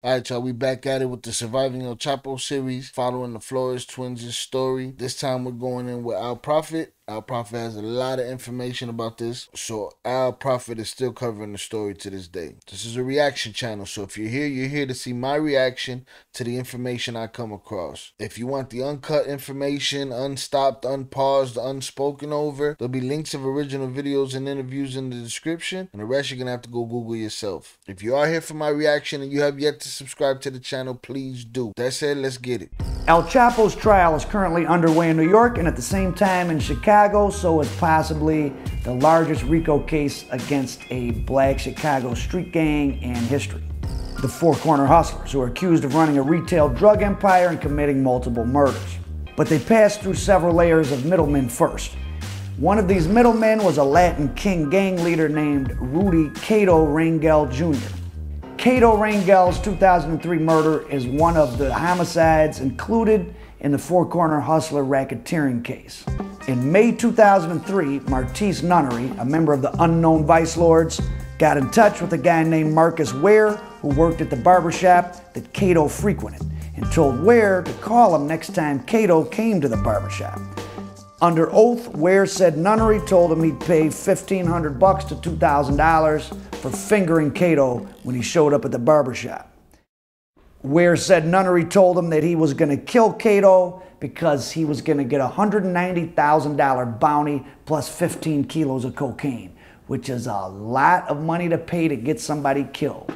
Alright, y'all, we back at it with the Surviving El Chapo series, following the Flores twins' story. This time we're going in with Al Prophet. Al Prophet has a lot of information about this, so Al Prophet is still covering the story to this day. This is a reaction channel, so if you're here to see my reaction to the information I come across. If you want the uncut information, unstopped, unpaused, unspoken over, there'll be links of original videos and interviews in the description, and the rest you're gonna have to go Google yourself. If you are here for my reaction and you have yet to subscribe to the channel, please do. That said, let's get it. El Chapo's trial is currently underway in New York and at the same time in Chicago, so it's possibly the largest RICO case against a black Chicago street gang in history. The Four Corner Hustlers, who are accused of running a retail drug empire and committing multiple murders. But they passed through several layers of middlemen first. One of these middlemen was a Latin King gang leader named Rudy KATO Rangel Jr. KATO Rangel's 2003 murder is one of the homicides included in the Four Corner Hustler racketeering case. In May 2003, Martise Nunnery, a member of the Unknown Vice Lords, got in touch with a guy named Marcus Ware, who worked at the barbershop that KATO frequented, and told Ware to call him next time KATO came to the barbershop. Under oath, Ware said Nunnery told him he'd pay $1,500 to $2,000 for fingering KATO when he showed up at the barbershop. Ware said Nunnery told him that he was going to kill KATO because he was going to get a $190,000 bounty plus 15 kilos of cocaine, which is a lot of money to pay to get somebody killed.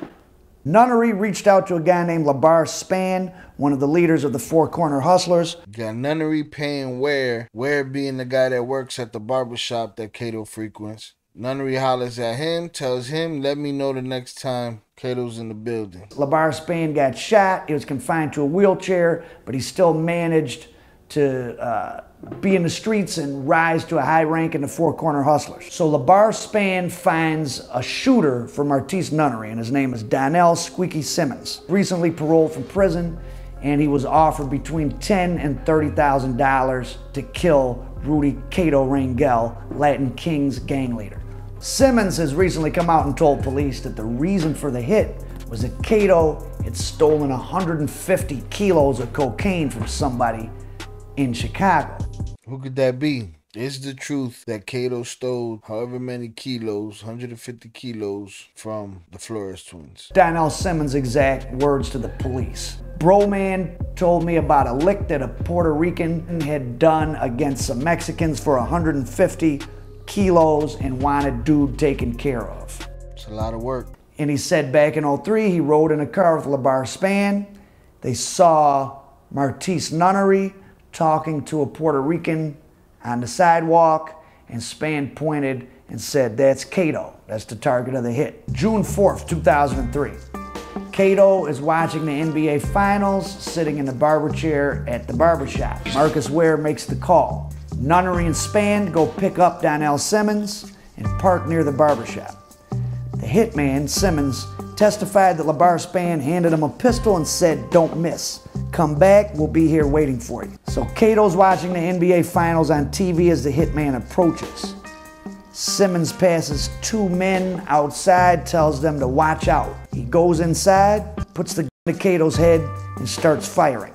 Nunnery reached out to a guy named Labar Span, one of the leaders of the Four Corner Hustlers. Got Nunnery paying Ware being the guy that works at the barbershop that KATO frequents. Nunnery hollers at him, tells him, let me know the next time KATO's in the building. Labar Span got shot. He was confined to a wheelchair, but he still managed to be in the streets and rise to a high rank in the Four Corner Hustlers. So Labar Span finds a shooter for Martise Nunnery, and his name is Donnell Squeaky Simmons. Recently paroled from prison, and he was offered between $10,000 and $30,000 to kill Rudy KATO Rangel, Latin King's gang leader. Simmons has recently come out and told police that the reason for the hit was that KATO had stolen 150 kilos of cocaine from somebody in Chicago. Who could that be? Is the truth that KATO stole however many kilos, 150 kilos, from the Flores twins? Donnell Simmons' exact words to the police. Bro man told me about a lick that a Puerto Rican had done against some Mexicans for 150 kilos and wanted dude taken care of. It's a lot of work. And he said back in '03, he rode in a car with Labar Span. They saw Martise Nunnery talking to a Puerto Rican on the sidewalk, and Span pointed and said, that's KATO. That's the target of the hit. June 4th, 2003. KATO is watching the NBA Finals, sitting in the barber chair at the barbershop. Marcus Ware makes the call. Nunnery and Span go pick up Donnell Simmons and park near the barbershop. The hitman, Simmons, testified that Labar Span handed him a pistol and said, don't miss. Come back, we'll be here waiting for you. So KATO's watching the NBA Finals on TV as the hitman approaches. Simmons passes two men outside, tells them to watch out. He goes inside, puts the gun to KATO's head, and starts firing.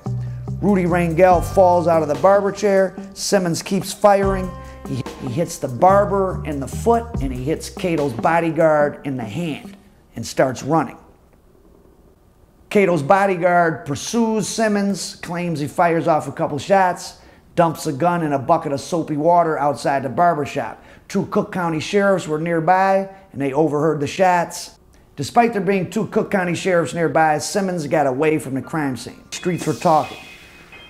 Rudy Rangel falls out of the barber chair. Simmons keeps firing. He hits the barber in the foot, and he hits KATO's bodyguard in the hand and starts running. KATO's bodyguard pursues Simmons, claims he fires off a couple shots, dumps a gun in a bucket of soapy water outside the barbershop. Two Cook County sheriffs were nearby, and they overheard the shots. Despite there being two Cook County sheriffs nearby, Simmons got away from the crime scene. Streets were talking.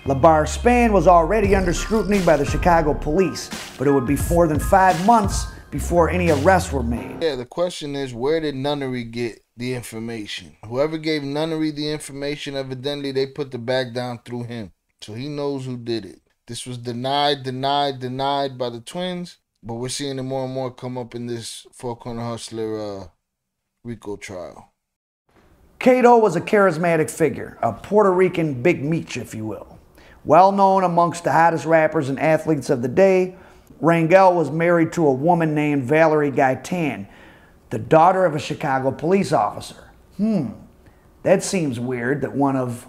Labar Span was already under scrutiny by the Chicago police, but it would be more than 5 months before any arrests were made. Yeah, the question is, where did Nunnery get the information? Whoever gave Nunnery the information, evidently they put the bag down through him. So he knows who did it. This was denied by the twins, but we're seeing it more and more come up in this Four Corner Hustler RICO trial. KATO was a charismatic figure, a Puerto Rican Big Meech, if you will. Well known amongst the hottest rappers and athletes of the day, Rangel was married to a woman named Valerie Gaitan, the daughter of a Chicago police officer. That seems weird that one of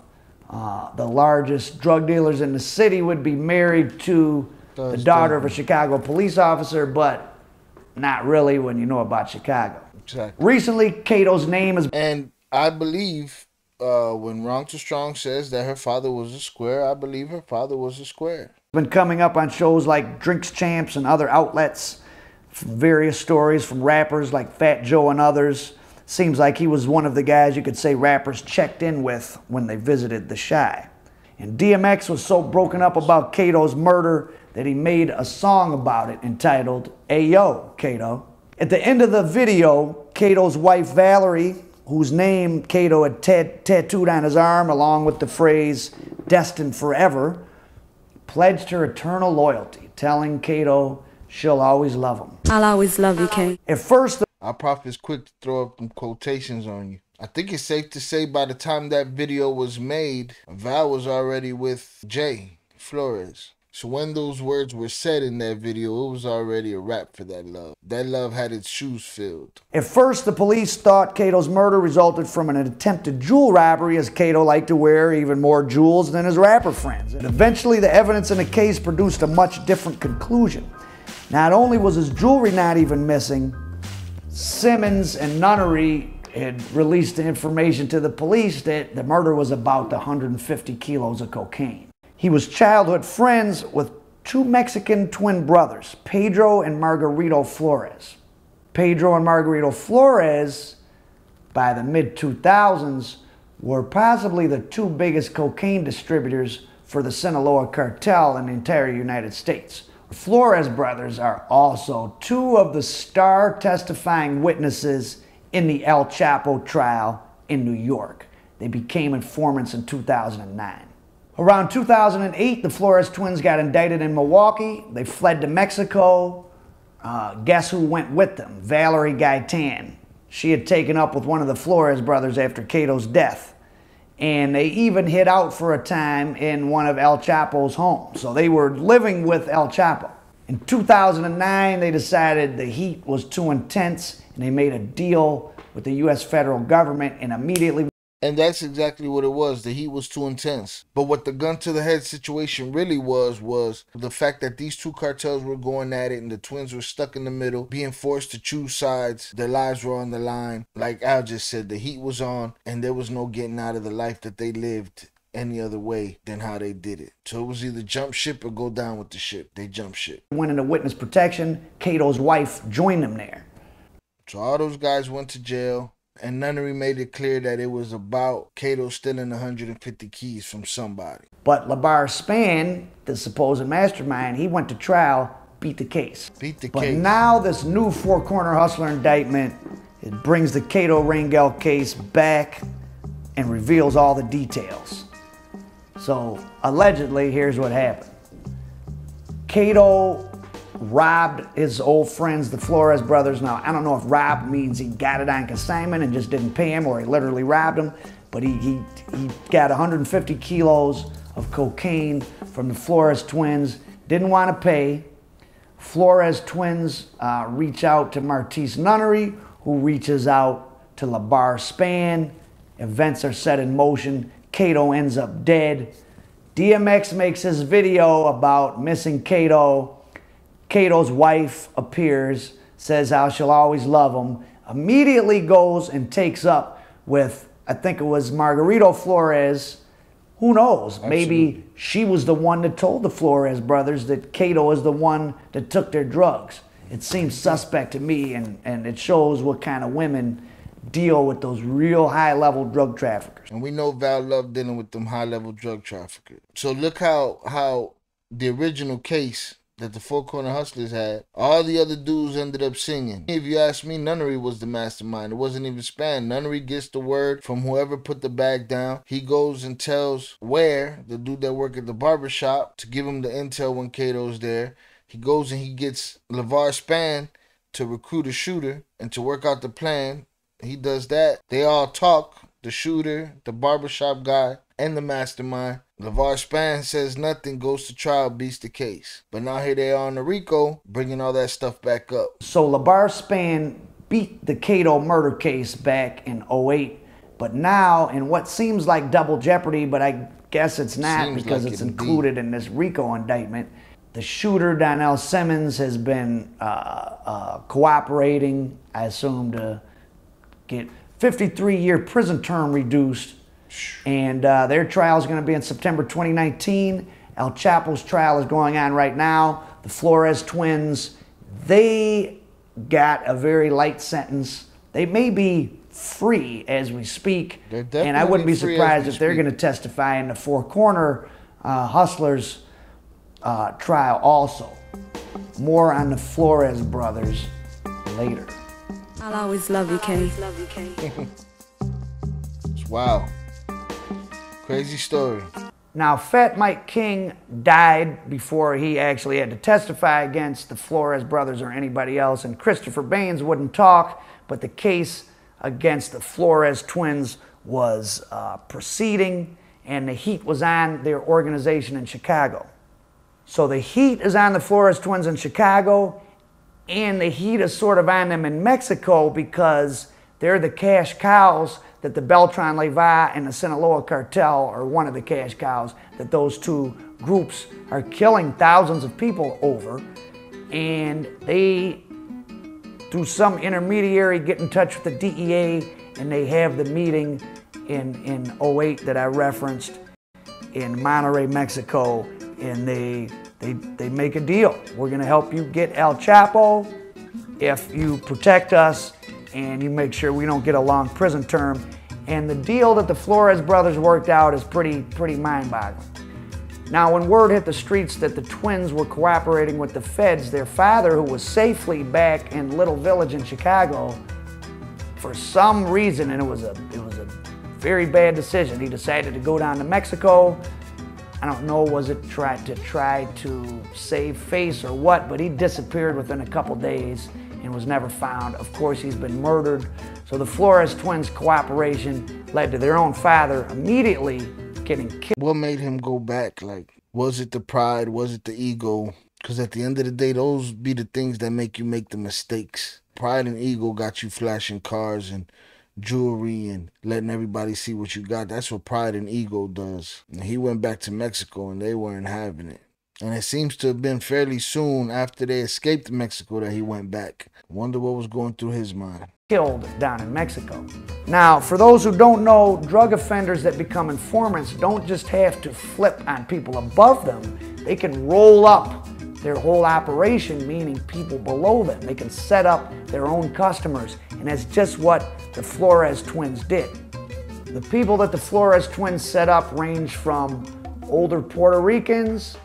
the largest drug dealers in the city would be married to the daughter of a Chicago police officer, but not really when you know about Chicago. Exactly. Recently, KATO's name is... And I believe when Wrong to Strong says that her father was a square, I believe her father was a square. Been coming up on shows like Drinks Champs and other outlets, from various stories from rappers like Fat Joe and others. Seems like he was one of the guys you could say rappers checked in with when they visited the Chi. And DMX was so broken up about KATO's murder that he made a song about it entitled Ayo, KATO. At the end of the video, KATO's wife Valerie, whose name KATO had tattooed on his arm along with the phrase destined forever, pledged her eternal loyalty, telling KATO she'll always love him. I'll always love you, K. At first, Our prophet is quick to throw up them quotations on you. I think it's safe to say by the time that video was made, VAL was already with Jay Flores. So when those words were said in that video, it was already a wrap for that love. That love had its shoes filled. At first, the police thought KATO's murder resulted from an attempted jewel robbery, as KATO liked to wear even more jewels than his rapper friends. And eventually, the evidence in the case produced a much different conclusion. Not only was his jewelry not even missing, Simmons and Nunnery had released the information to the police that the murder was about 150 kilos of cocaine. He was childhood friends with two Mexican twin brothers, Pedro and Margarito Flores. Pedro and Margarito Flores, by the mid-2000s, were possibly the two biggest cocaine distributors for the Sinaloa cartel in the entire United States. The Flores brothers are also two of the star testifying witnesses in the El Chapo trial in New York. They became informants in 2009. Around 2008, the Flores twins got indicted in Milwaukee. They fled to Mexico. Guess who went with them? Valerie Gaitan. She had taken up with one of the Flores brothers after KATO's death. And they even hid out for a time in one of El Chapo's homes. So they were living with El Chapo. In 2009, they decided the heat was too intense, and they made a deal with the U.S. federal government and immediately... And that's exactly what it was. The heat was too intense. But what the gun to the head situation really was the fact that these two cartels were going at it and the twins were stuck in the middle, being forced to choose sides. Their lives were on the line. Like Al just said, the heat was on and there was no getting out of the life that they lived any other way than how they did it. So it was either jump ship or go down with the ship. They jumped ship. Went into witness protection. KATO's wife joined them there. So all those guys went to jail. And Nunnery made it clear that it was about KATO stealing 150 keys from somebody. But Labar Span, the supposed mastermind, he went to trial, beat the case. But now this new four-corner hustler indictment, it brings the KATO Rangel case back and reveals all the details. So allegedly, here's what happened. KATO robbed his old friends, the Flores brothers. Now, I don't know if robbed means he got it on consignment and just didn't pay him, or he literally robbed them, but he got 150 kilos of cocaine from the Flores twins, didn't want to pay. Flores twins reach out to Martise Nunnery, who reaches out to Labar Span. Events are set in motion. KATO ends up dead. DMX makes his video about missing KATO. KATO's wife appears, says how she'll always love him, immediately goes and takes up with, I think it was Margarito Flores. Who knows? Absolutely. Maybe she was the one that told the Flores brothers that KATO is the one that took their drugs. It seems suspect to me, and it shows what kind of women deal with those real high-level drug traffickers. And we know Val loved dealing with them high-level drug traffickers. So look how the original case that the Four Corner Hustlers had, all the other dudes ended up singing. If you ask me, Nunnery was the mastermind. It wasn't even Span. Nunnery gets the word from whoever put the bag down. He goes and tells Ware, the dude that worked at the barbershop, to give him the intel when KATO's there. He goes and he gets LeVar Span to recruit a shooter and to work out the plan. He does that. They all talk, the shooter, the barbershop guy, and the mastermind. LeVar Span says nothing, goes to trial, beats the case. But now here they are on the RICO, bringing all that stuff back up. So LeVar Span beat the KATO murder case back in 2008. But now, in what seems like double jeopardy, but I guess it's not because it's included in this RICO indictment, the shooter, Donnell Simmons, has been cooperating, I assume, to get 53-year prison term reduced. And their trial is going to be in September 2019. El Chapo's trial is going on right now. The Flores twins, they got a very light sentence. They may be free as we speak, and I wouldn't be surprised if they're going to testify in the Four Corner Hustlers trial also. More on the Flores brothers later. I'll always love you, Kay. Wow. Crazy story. Now, Fat Mike King died before he actually had to testify against the Flores brothers or anybody else, and Christopher Baines wouldn't talk, but the case against the Flores twins was proceeding, and the heat was on their organization in Chicago. So the heat is on the Flores twins in Chicago, and the heat is sort of on them in Mexico because they're the cash cows that the Beltran Leyva and the Sinaloa cartel are one of the cash cows that those two groups are killing thousands of people over. And they, through some intermediary, get in touch with the DEA, and they have the meeting in 08 that I referenced in Monterrey, Mexico, and they make a deal. We're gonna help you get El Chapo if you protect us and you make sure we don't get a long prison term. And the deal that the Flores brothers worked out is pretty mind-boggling. Now, when word hit the streets that the twins were cooperating with the feds, their father, who was safely back in Little Village in Chicago, for some reason, and it was a very bad decision, he decided to go down to Mexico. I don't know, was it to try to save face or what, but he disappeared within a couple days and was never found. Of course, he's been murdered. So the Flores twins' cooperation led to their own father immediately getting killed. What made him go back? Like, was it the pride? Was it the ego? Because at the end of the day, those be the things that make you make the mistakes. Pride and ego got you flashing cars and jewelry and letting everybody see what you got. That's what pride and ego does. And he went back to Mexico and they weren't having it. And it seems to have been fairly soon after they escaped Mexico that he went back. Wonder what was going through his mind. Killed down in Mexico. Now, for those who don't know, drug offenders that become informants don't just have to flip on people above them. They can roll up their whole operation, meaning people below them. They can set up their own customers, and that's just what the Flores twins did. The people that the Flores twins set up range from older Puerto Ricans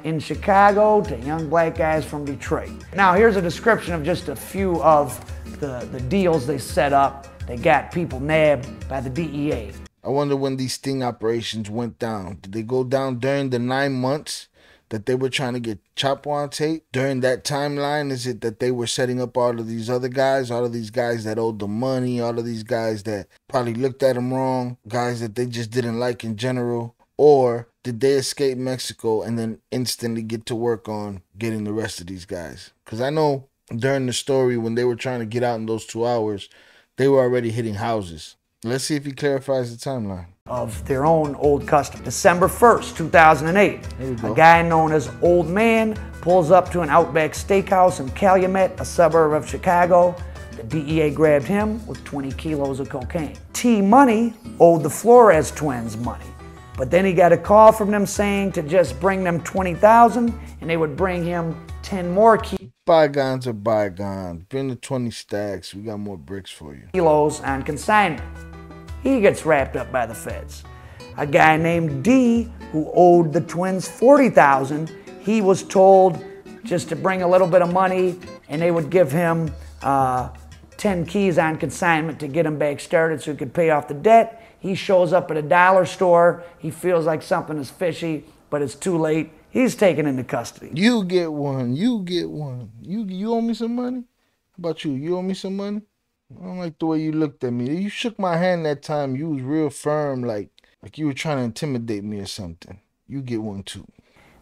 in Chicago to young black guys from Detroit. Now, here's a description of just a few of the deals they set up. They got people nabbed by the DEA. I wonder when these sting operations went down. Did they go down during the 9 months that they were trying to get Chapo on tape? During that timeline, is it that they were setting up all of these other guys, all of these guys that owed the money, all of these guys that probably looked at them wrong, guys that they just didn't like in general? Or did they escape Mexico and then instantly get to work on getting the rest of these guys? Because I know during the story, when they were trying to get out in those 2 hours, they were already hitting houses. Let's see if he clarifies the timeline. Of their own old custom. December 1st, 2008, a guy known as Old Man pulls up to an Outback Steakhouse in Calumet, a suburb of Chicago. The DEA grabbed him with 20 kilos of cocaine. T-Money owed the Flores twins money, but then he got a call from them saying to just bring them $20,000 and they would bring him 10 more Bygones are bygones. Bring the 20 stacks. We got more bricks for you. Kilos on consignment. He gets wrapped up by the feds. A guy named D, who owed the twins $40,000, he was told just to bring a little bit of money and they would give him 10 keys on consignment to get him back started so he could pay off the debt. He shows up at a dollar store. He feels like something is fishy, but it's too late. He's taken into custody. You get one. You get one. You owe me some money? How about you? You owe me some money? I don't like the way you looked at me. You shook my hand that time. You was real firm, like you were trying to intimidate me or something. You get one too.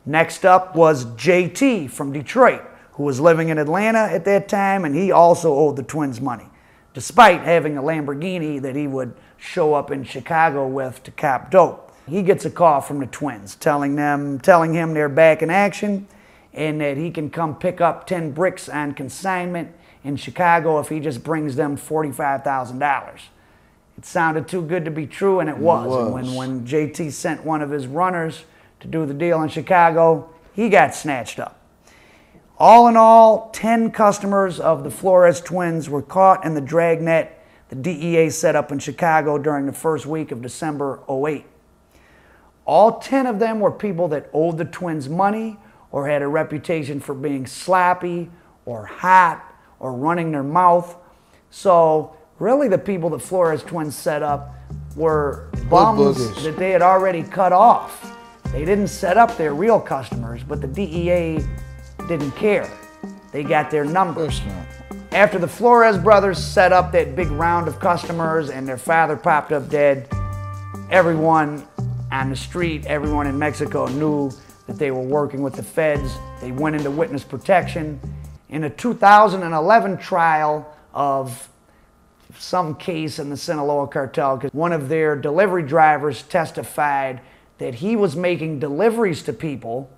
Next up was JT from Detroit, who was living in Atlanta at that time, and he also owed the twins money. despite having a Lamborghini that he would show up in Chicago with to cop dope. He gets a call from the twins telling him they're back in action and that he can come pick up 10 bricks on consignment in Chicago if he just brings them $45,000. It sounded too good to be true, and it was. And when JT sent one of his runners to do the deal in Chicago, he got snatched up. All in all, 10 customers of the Flores twins were caught in the dragnet the DEA set up in Chicago during the first week of December '08. All 10 of them were people that owed the twins money or had a reputation for being sloppy or hot or running their mouth. So really the people the Flores twins set up were bums that they had already cut off. They didn't set up their real customers, but the DEA didn't care. They got their numbers. After the Flores brothers set up that big round of customers and their father popped up dead, everyone on the street, everyone in Mexico knew that they were working with the feds. They went into witness protection. In a 2011 trial of some case in the Sinaloa cartel, because one of their delivery drivers testified that he was making deliveries to people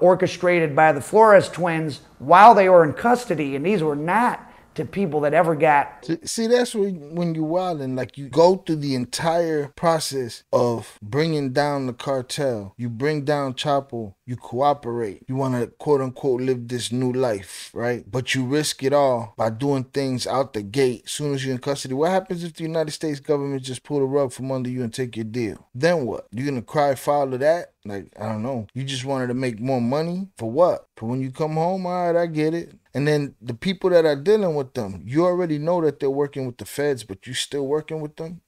orchestrated by the Flores twins while they were in custody, and these were not to people that ever got... See, that's when you wildin', like you go through the entire process of bringing down the cartel. You bring down Chapo, you cooperate. You want to quote unquote live this new life, right? But you risk it all by doing things out the gate as soon as you're in custody. What happens if the United States government just pull the rug from under you and take your deal? Then what? You gonna cry foul of that? Like, I don't know. You just wanted to make more money? For what? For when you come home? All right, I get it. And then the people that are dealing with them, you already know that they're working with the feds, but you still working with them?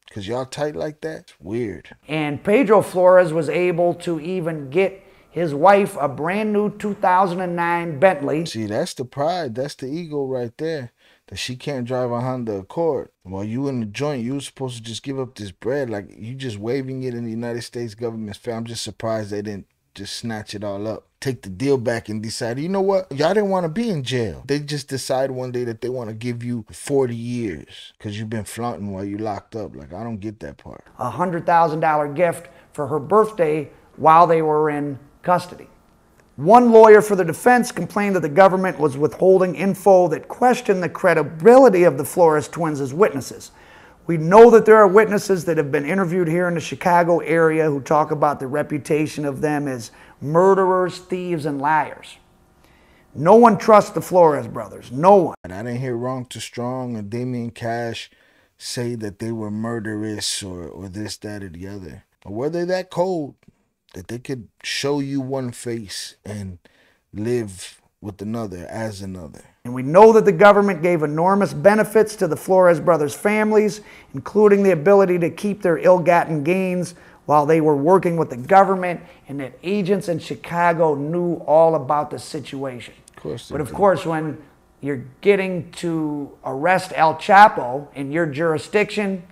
Because y'all tight like that? It's weird. And Pedro Flores was able to even get his wife a brand new 2009 Bentley. See, that's the pride. That's the ego right there. That she can't drive a Honda Accord. While you in the joint, you were supposed to just give up this bread. Like, you just waving it in the United States government's face. I'm just surprised they didn't just snatch it all up. Take the deal back and decide, you know what? Y'all didn't want to be in jail. They just decide one day that they want to give you 40 years because you've been flaunting while you locked up. Like, I don't get that part. A $100,000 gift for her birthday while they were in custody. One lawyer for the defense complained that the government was withholding info that questioned the credibility of the Flores twins as witnesses. We know that there are witnesses that have been interviewed here in the Chicago area who talk about the reputation of them as murderers, thieves, and liars. No one trusts the Flores brothers. No one. I didn't hear Wrong to Strong or Damian Cash say that they were murderous or this, that, or the other. Or were they that cold that they could show you one face and live with another as another? And we know that the government gave enormous benefits to the Flores brothers' families, including the ability to keep their ill-gotten gains while they were working with the government, and that agents in Chicago knew all about the situation. But of course, when you're getting to arrest El Chapo in your jurisdiction,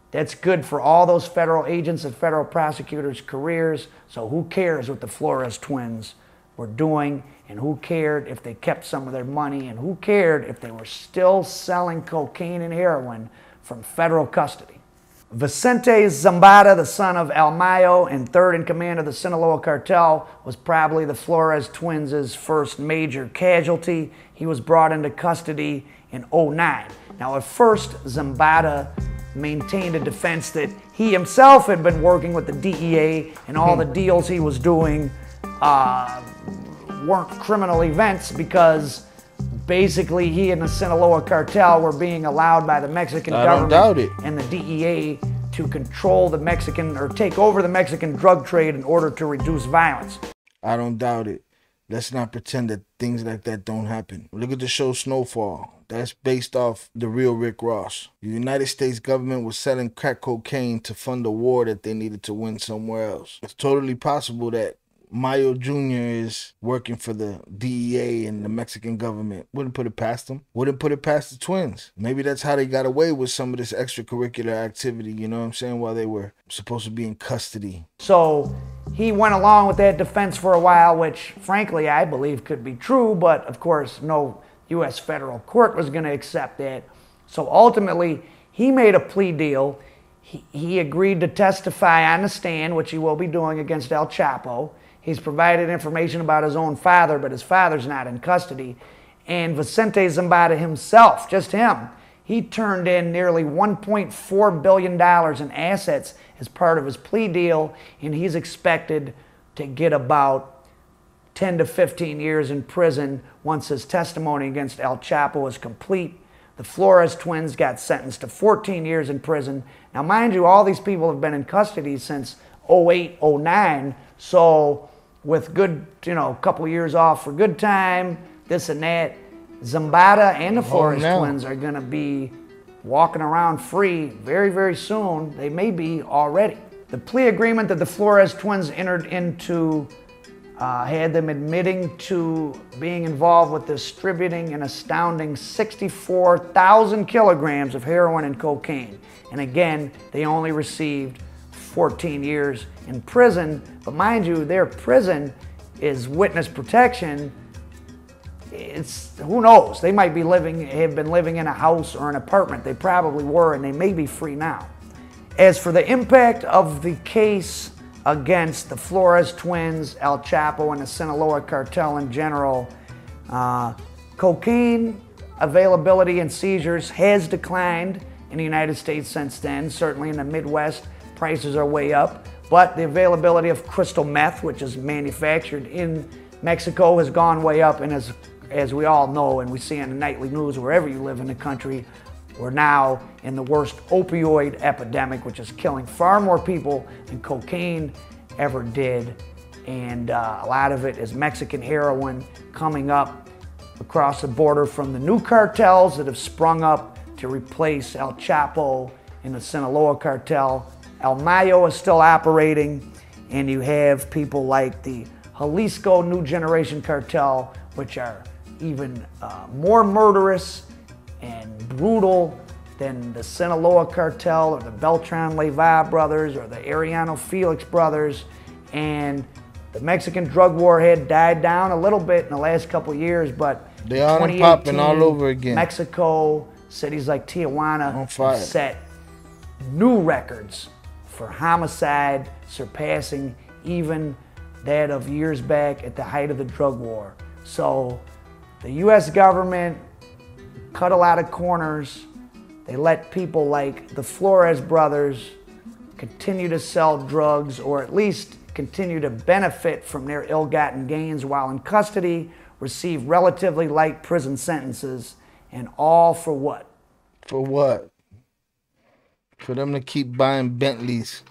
that's good for all those federal agents and federal prosecutors' careers. So who cares what the Flores twins were doing, and who cared if they kept some of their money, and who cared if they were still selling cocaine and heroin from federal custody. Vicente Zambada, the son of El Mayo and third in command of the Sinaloa cartel, was probably the Flores twins' first major casualty. He was brought into custody in '09. Now at first, Zambada maintained a defense that he himself had been working with the DEA and all the deals he was doing weren't criminal events, because basically he and the Sinaloa cartel were being allowed by the Mexican government and the DEA to control the Mexican, or take over the Mexican drug trade in order to reduce violence. I don't doubt it. Let's not pretend that things like that don't happen. Look at the show Snowfall. That's based off the real Rick Ross. The United States government was selling crack cocaine to fund a war that they needed to win somewhere else. It's totally possible that Mayo Jr. is working for the DEA and the Mexican government. Wouldn't put it past them. Wouldn't put it past the twins. Maybe that's how they got away with some of this extracurricular activity, you know what I'm saying, while they were supposed to be in custody. So he went along with that defense for a while, which frankly I believe could be true, but of course no U.S. federal court was going to accept that. So ultimately, he made a plea deal. He agreed to testify on the stand, which he will be doing against El Chapo. He's provided information about his own father, but his father's not in custody. And Vicente Zambada himself, just him, he turned in nearly $1.4 billion in assets as part of his plea deal, and he's expected to get about 10 to 15 years in prison once his testimony against El Chapo is complete. The Flores twins got sentenced to 14 years in prison. Now, mind you, all these people have been in custody since 08, 09, so with good, a couple years off for good time, this and that, Zambada and the Flores twins are going to be walking around free very, very soon. They may be already. The plea agreement that the Flores twins entered into had them admitting to being involved with distributing an astounding 64,000 kilograms of heroin and cocaine. And again, they only received 14 years in prison. But mind you, their prison is witness protection. It's, who knows? They might be have been living in a house or an apartment. They probably were, and they may be free now. As for the impact of the case against the Flores twins, El Chapo, and the Sinaloa cartel in general, cocaine availability and seizures has declined in the United States since then. Certainly in the Midwest, prices are way up. But the availability of crystal meth, which is manufactured in Mexico, has gone way up. And as we all know, and we see in the nightly news wherever you live in the country, we're now in the worst opioid epidemic, which is killing far more people than cocaine ever did. And a lot of it is Mexican heroin coming up across the border from the new cartels that have sprung up to replace El Chapo and the Sinaloa cartel. El Mayo is still operating, and you have people like the Jalisco New Generation cartel, which are even more murderous and brutal than the Sinaloa cartel or the Beltran-Leyva brothers or the Arellano Felix brothers. And the Mexican drug war had died down a little bit in the last couple of years, but they are popping all over again. Mexico, cities like Tijuana set new records for homicide, surpassing even that of years back at the height of the drug war. So the U.S. government cut a lot of corners. They let people like the Flores brothers continue to sell drugs, or at least continue to benefit from their ill-gotten gains while in custody, receive relatively light prison sentences, and all for what? For what? For them to keep buying Bentleys.